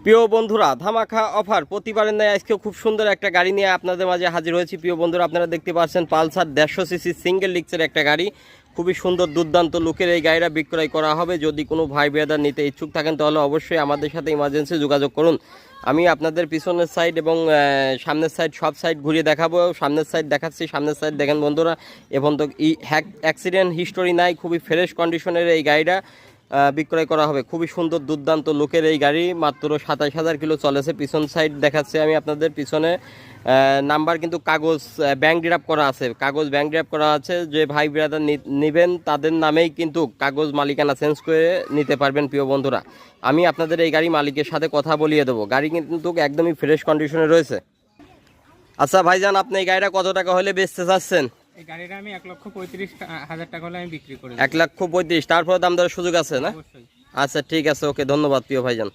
প্রিয় বন্ধুরা, ধামাকা অফার প্রতিবারের ন্যায় আজকে খুব সুন্দর একটা গাড়ি নিয়ে আপনাদের মাঝে হাজির হয়েছি। প্রিয় বন্ধুরা, আপনারা দেখতে পাচ্ছেন পালসার 150 সিসি সিঙ্গেল ডিস্কের একটা গাড়ি। খুবই সুন্দর দুর্দান্ত লুকের এই গাড়িটা বিক্রয় করা হবে। যদি কোনো ভাই ব্রাদার নিতে ইচ্ছুক থাকেন তাহলে অবশ্যই আমাদের সাথে ইমার্জেন্সি যোগাযোগ করুন। আমি আপনাদের পিছনের সাইড এবং সামনের সাইড সব সাইড ঘুরিয়ে দেখাবো। সামনের সাইড দেখাচ্ছি, সামনের সাইড দেখেন বন্ধুরা, এখন তো অ্যাক্সিডেন্ট হিস্টোরি নাই, খুবই ফ্রেশ কন্ডিশনের এই গাড়িটা বিক্রয় করা হবে। খুবই সুন্দর দুর্দান্ত লুকের এই গাড়ি, মাত্র 27,000 কিলো চলেছে। পিছন সাইড দেখাচ্ছে আমি আপনাদের, পিছনে নাম্বার কিন্তু কাগজ ব্যাংক ড্রাফট করা আছে, কাগজ ব্যাংক ড্রাফট করা আছে। যে ভাই ব্রাদার নেবেন তাদের নামেই কিন্তু কাগজ মালিকানা চেঞ্জ করে নিতে পারবেন। প্রিয় বন্ধুরা, আমি আপনাদের এই গাড়ি মালিকের সাথে কথা বলিয়ে দেবো। গাড়ি কিন্তু একদমই ফ্রেশ কন্ডিশনে রয়েছে। আচ্ছা ভাইজান, আপনি এই গাড়িটা কত টাকা হলে বেচতে চাচ্ছেন? এই গাড়িটা আমি 1,35,000 টাকা হলে আমি বিক্রি করি। 1,35,000, তারপর দাম দরের সুযোগ আছে না? অবশ্যই। আচ্ছা ঠিক আছে, ওকে, ধন্যবাদ প্রিয় ভাইজান।